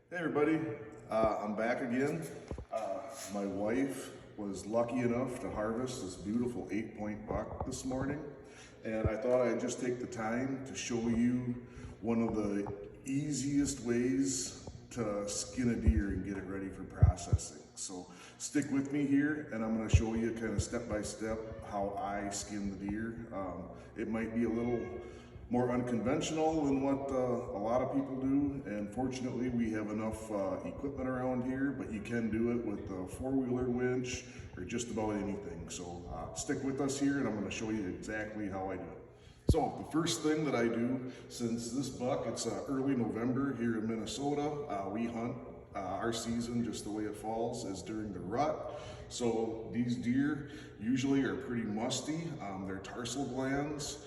Hey everybody, I'm back again. My wife was lucky enough to harvest this beautiful 8-point buck this morning, and I thought I'd just take the time to show you one of the easiest ways to skin a deer and get it ready for processing. So stick with me here, and I'm going to show you kind of step by step how I skin the deer. It might be a little more unconventional than what a lot of people do, and fortunately we have enough equipment around here, but you can do it with a four-wheeler winch or just about anything. So stick with us here and I'm going to show you exactly how I do it. So the first thing that I do, since this buck, it's early November here in Minnesota, we hunt our season just the way it falls is during the rut. So these deer usually are pretty musty. Their tarsal glands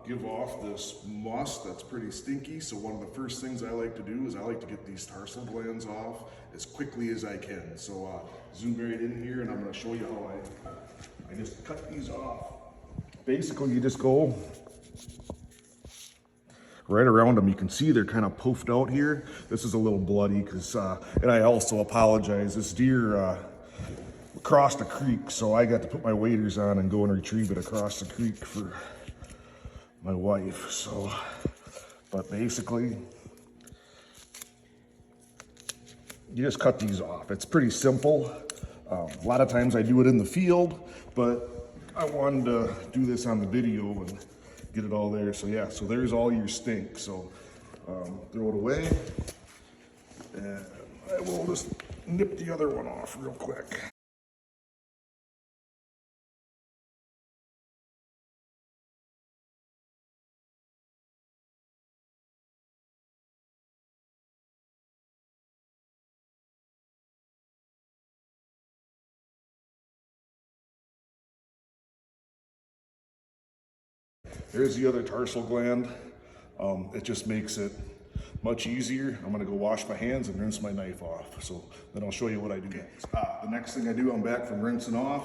give off this must that's pretty stinky. So one of the first things I like to do is I like to get these tarsal glands off as quickly as I can. So zoom right in here and I'm going to show you how I just cut these off. Basically you just go right around them. You can see they're kind of poofed out here. This is a little bloody because, and I also apologize, this deer crossed a creek, so I got to put my waders on and go and retrieve it across the creek for my wife. So, but basically, you just cut these off. It's pretty simple. A lot of times I do it in the field, but I wanted to do this on the video and get it all there. So yeah, so there's all your stink. So throw it away. And I will just nip the other one off real quick. There's the other tarsal gland. It just makes it much easier. I'm gonna go wash my hands and rinse my knife off. So then I'll show you what I do next. The next thing I do, I'm back from rinsing off.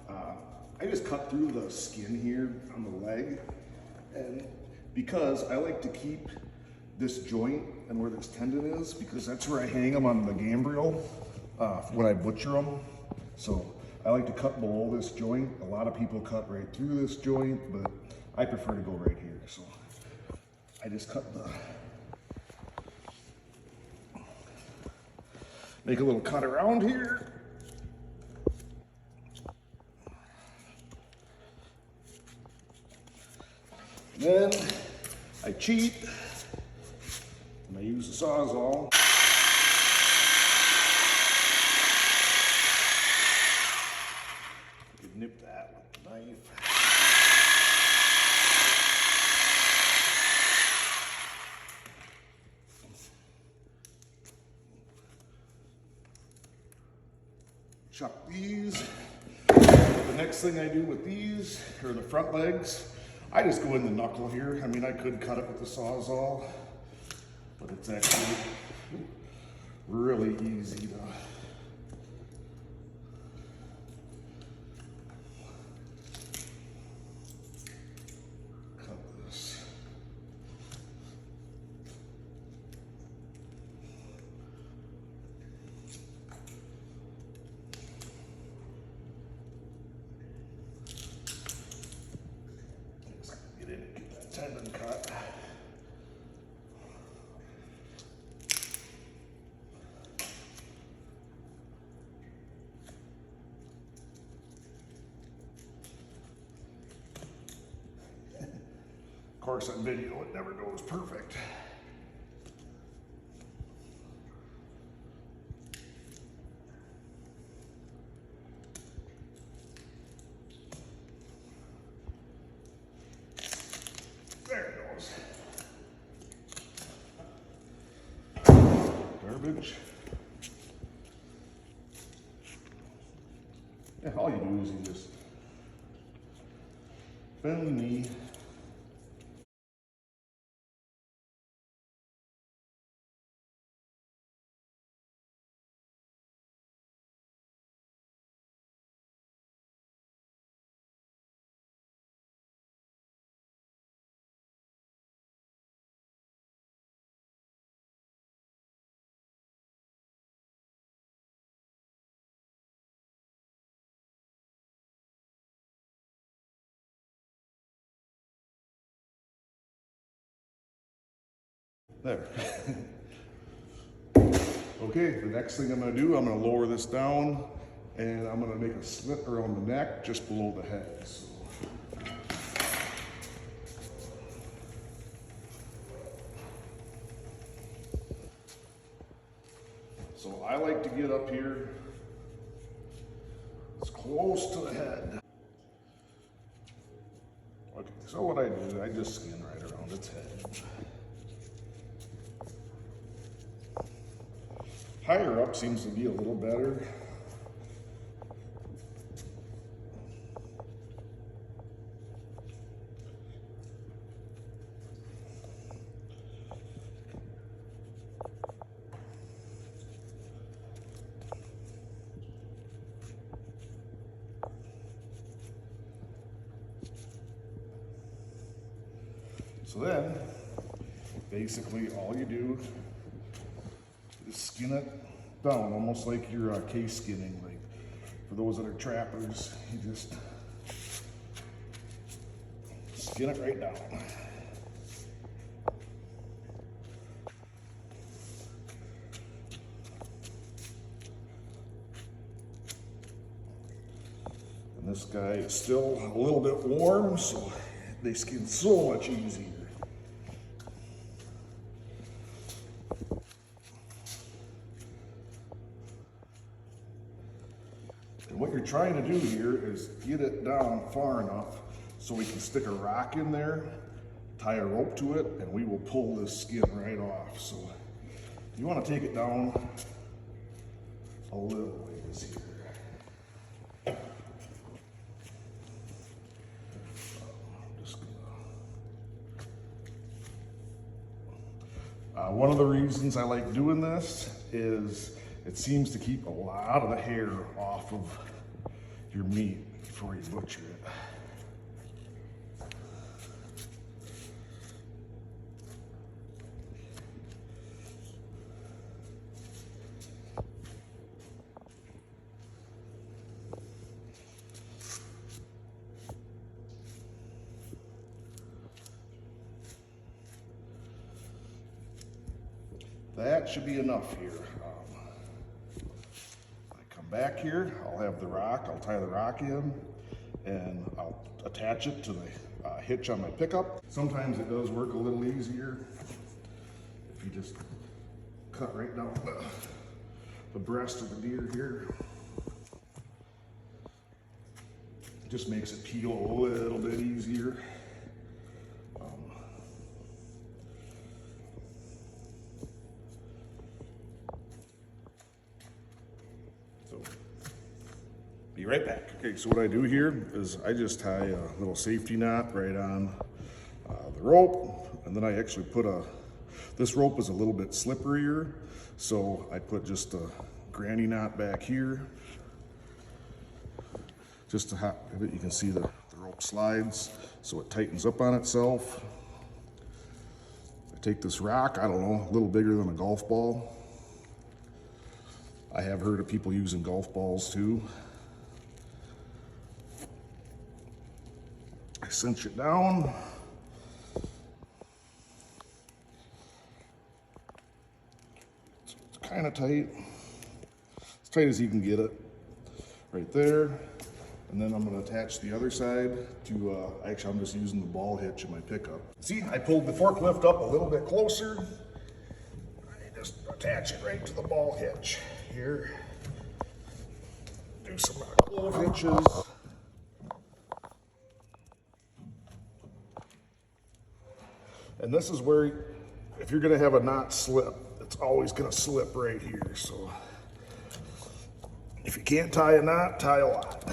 I just cut through the skin here on the leg. And because I like to keep this joint and where this tendon is, because that's where I hang them on the gambrel when I butcher them. So I like to cut below this joint. A lot of people cut right through this joint, but I prefer to go right here. So I just cut make a little cut around here. Then I cheat and I use the Sawzall. You can nip that with the knife. Chuck these. The next thing I do with these, or the front legs, I just go in the knuckle here. I mean, I could cut it with the Sawzall, but it's actually really easy to cut this. Get in and get that tendon cut. Of course, on video, it never goes perfect. There it goes. Garbage. Yeah, all you do is you just bend the knee. There. Okay, the next thing I'm gonna do, I'm gonna lower this down and I'm gonna make a slit around the neck just below the head. So I like to get up here as close to the head. Okay, so what I do, I just skin right around its head. Higher up seems to be a little better. So then, basically all you do is skin it down, almost like you're case skinning. Like for those that are trappers, you just skin it right down. And this guy is still a little bit warm, so they skin so much easier. And what you're trying to do here is get it down far enough so we can stick a rock in there, tie a rope to it, and we will pull this skin right off. So you want to take it down a little ways here. One of the reasons I like doing this is it seems to keep a lot of the hair off of your meat before you butcher it. That should be enough here. I come back here, I'll have the rock, I'll tie the rock in, and I'll attach it to the hitch on my pickup. Sometimes it does work a little easier if you just cut right down the breast of the deer here. It just makes it peel a little bit easier. Be right back. Okay, so what I do here is I just tie a little safety knot right on the rope, and then I actually put this rope is a little bit slipperier, so I put just a granny knot back here, just to have it. You can see the rope slides, so it tightens up on itself. I take this rock, I don't know, a little bigger than a golf ball. I have heard of people using golf balls too. I cinch it down. It's kind of tight, as tight as you can get it, right there. And then I'm going to attach the other side to, actually I'm just using the ball hitch in my pickup. See, I pulled the forklift up a little bit closer. I just attach it right to the ball hitch here. Do some clove hitches. And this is where, if you're gonna have a knot slip, it's always gonna slip right here. So if you can't tie a knot, tie a lot.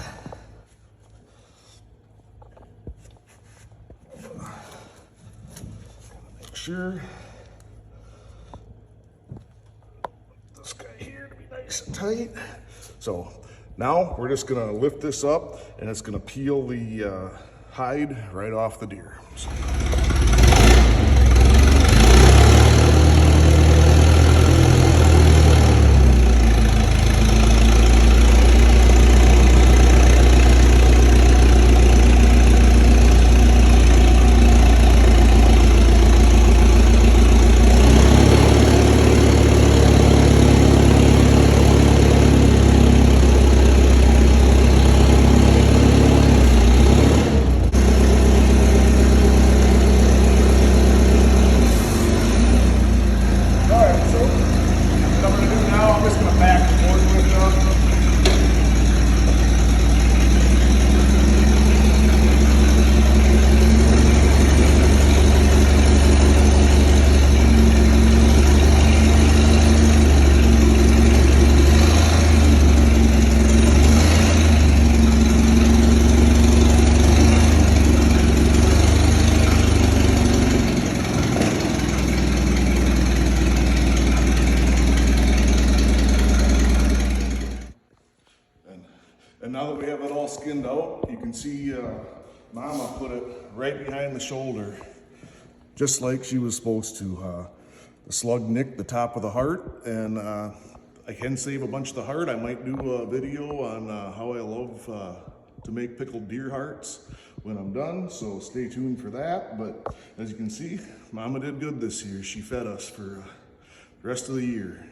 Make sure this guy here to be nice and tight. So now we're just gonna lift this up and it's gonna peel the hide right off the deer. So. And now that we have it all skinned out, you can see Mama put it right behind the shoulder, just like she was supposed to. The slug nicked the top of the heart, and I can save a bunch of the heart. I might do a video on how I love to make pickled deer hearts when I'm done, so stay tuned for that. But as you can see, Mama did good this year. She fed us for the rest of the year.